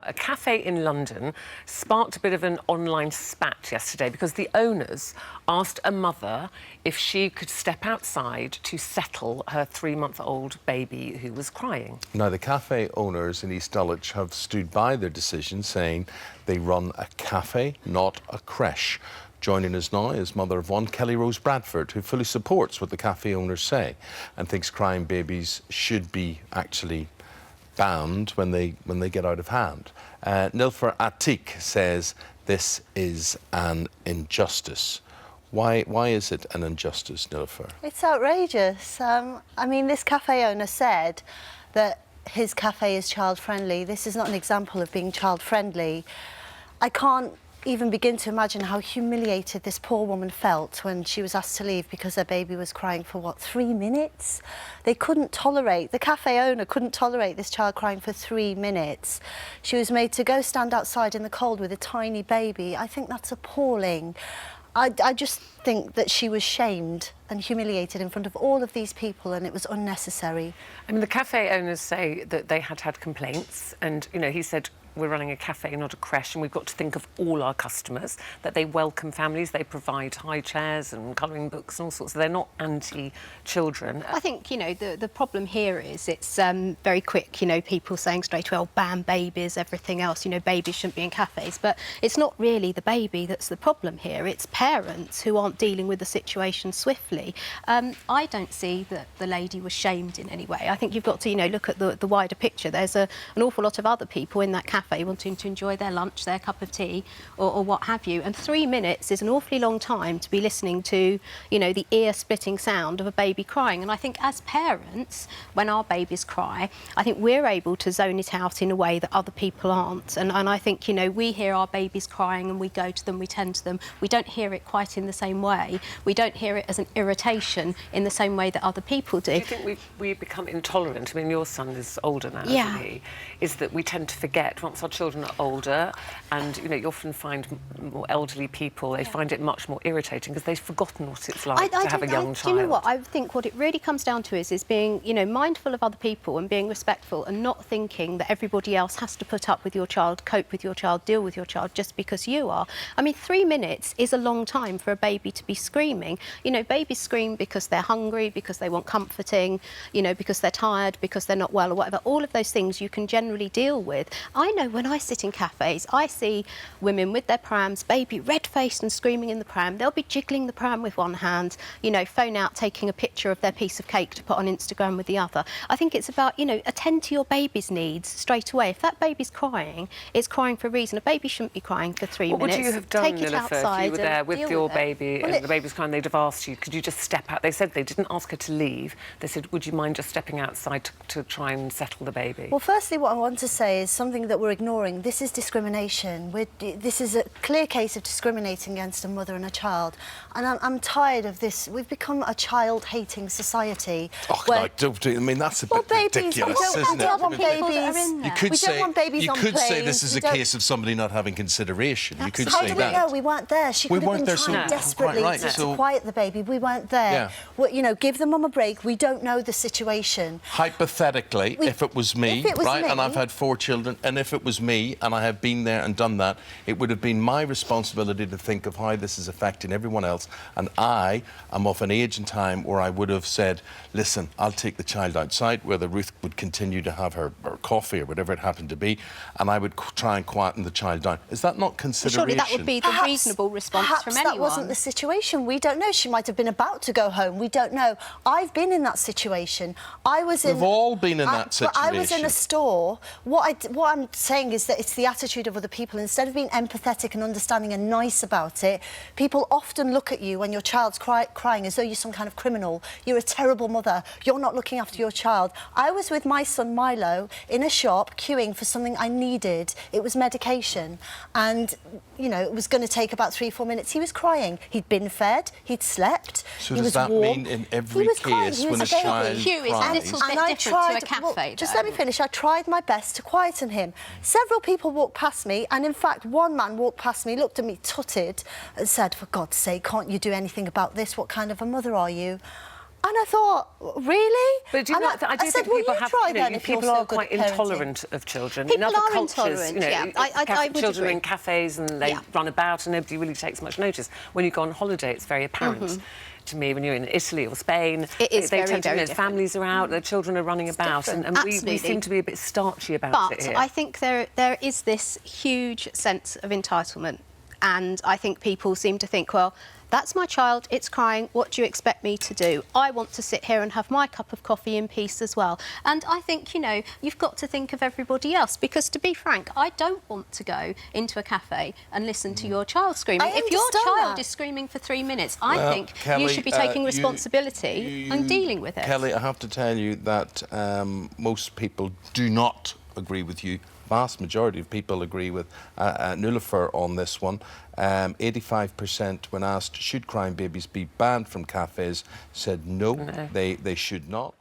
A cafe in London sparked a bit of an online spat yesterday because the owners asked a mother if she could step outside to settle her 3-month-old baby who was crying. Now, the cafe owners in East Dulwich have stood by their decision, saying they run a cafe, not a creche. Joining us now is mother of one, Kelly Rose Bradford, who fully supports what the cafe owners say and thinks crying babies should be actually banned when they get out of hand. Nilufer Atik says this is an injustice. Why is it an injustice, Nilufer? It's outrageous. I mean, this cafe owner said that his cafe is child-friendly. This is not an example of being child-friendly. I can't even begin to imagine how humiliated this poor woman felt when she was asked to leave because her baby was crying for, what, 3 minutes? They couldn't tolerate, the cafe owner couldn't tolerate this child crying for 3 minutes. She was made to go stand outside in the cold with a tiny baby. I think that's appalling. I just think that she was shamed and humiliated in front of all of these people, and it was unnecessary. I mean, the cafe owners say that they had complaints, and, you know, he said, we're running a cafe, not a creche, and we've got to think of all our customers, that they welcome families, they provide high chairs and colouring books and all sorts. So they're not anti-children. I think, you know, the problem here is it's very quick, you know, people saying straight away, oh, ban babies, everything else, you know, babies shouldn't be in cafes. But it's not really the baby that's the problem here. It's parents who aren't dealing with the situation swiftly. I don't see that the lady was shamed in any way. I think you've got to, you know, look at the wider picture. There's an awful lot of other people in that cafe wanting to enjoy their lunch, their cup of tea, or what have you. And 3 minutes is an awfully long time to be listening to, you know, the ear-splitting sound of a baby crying. And I think as parents, when our babies cry, I think we're able to zone it out in a way that other people aren't. And I think, you know, we hear our babies crying and we go to them, we tend to them. We don't hear it quite in the same way. We don't hear it as an irritation in the same way that other people do. Do you think we've become intolerant? I mean, your son is older now, isn't he? Is that we tend to forget once our children are older, and, you know, you often find more elderly people, they find it much more irritating because they've forgotten what it's like to have a young child. Do you know what? I think what it really comes down to is being, you know, mindful of other people and being respectful and not thinking that everybody else has to put up with your child, cope with your child, deal with your child just because you are. I mean, 3 minutes is a long time for a baby to be screaming. You know, babies scream because they're hungry, because they want comforting, you know, because they're tired, because they're not well or whatever. All of those things you can generally deal with. I know when I sit in cafes, I see women with their prams, baby red-faced and screaming in the pram. They'll be jiggling the pram with one hand, you know, phone out, taking a picture of their piece of cake to put on Instagram with the other. I think it's about, you know, attend to your baby's needs straight away. If that baby's crying, it's crying for a reason. A baby shouldn't be crying for 3 minutes. What would you have done, Nilufer, if you were there with your baby Well, and the baby's crying? They'd have asked you, could you just step out? They said they didn't ask her to leave. They said, would you mind just stepping outside to try and settle the baby? Well, firstly, what I want to say is something that we're ignoring. This is discrimination. This is a clear case of discriminating against a mother and a child. And I'm tired of this. We've become a child-hating society. Oh, no, I mean, that's a bit ridiculous, isn't it? You could say this is a case of somebody not having consideration. You could How say do that. we know? We weren't there. She could have been trying desperately to quiet the baby. We weren't there. Yeah. Well, you know, give the mum a break. We don't know the situation. Hypothetically, if it was me, and I've had 4 children, and if it was me, and I have been there and done that, it would have been my responsibility to think of how this is affecting everyone else. And I am of an age and time where I would have said, listen, I'll take the child outside, whether Ruth would continue to have her coffee or whatever it happened to be, and I would try and quieten the child down. Is that not consideration? Surely that would be the reasonable response from anyone. That wasn't the situation. We don't know. She might have been about to go home. We don't know. I've been in that situation. We've all been in that situation. I was in a store. What I'm saying is that it's the attitude of other people. Instead of being empathetic and understanding and nice about it, people often look at you when your child's crying as though you're some kind of criminal. You're a terrible mother. You're not looking after your child. I was with my son Milo in a shop queuing for something I needed. It was medication. And, you know, it was going to take about 3-4 minutes. He was crying. He'd been fed. He'd slept. So he does was that warm. mean in every case when a child Hugh is a little bit different to a cafe, just let me finish. I tried my best to quieten him. Several people walked past me, and in fact, one man walked past me, looked at me, tutted, and said, for God's sake, can't you do anything about this? What kind of a mother are you? I thought, really? But do you And not, I do said, think "Well, people you have, try you know, then if you're people so are good quite at parenting." intolerant of children. People in other are cultures, intolerant, you know, yeah. I would children are agree. in cafes and they Yeah. run about and nobody really takes much notice. When you go on holiday, it's very apparent. To me, when you're in Italy or Spain, It is they very, tend to, very you know, different. families are out, their children are running about, different. and we Absolutely. seem to be a bit starchy about it But here. I think there is this huge sense of entitlement, and I think people seem to think, well, that's my child, it's crying, what do you expect me to do? I want to sit here and have my cup of coffee in peace as well. And I think, you know, you've got to think of everybody else, because to be frank, I don't want to go into a cafe and listen to your child screaming. I If your understand child that. is screaming for 3 minutes, I Well, think Kelly, you should be taking you- responsibility and dealing with it. Kelly, I have to tell you that most people do not agree with you. Vast majority of people agree with Nilufer on this one. 85% when asked, should crying babies be banned from cafes, said no. They should not.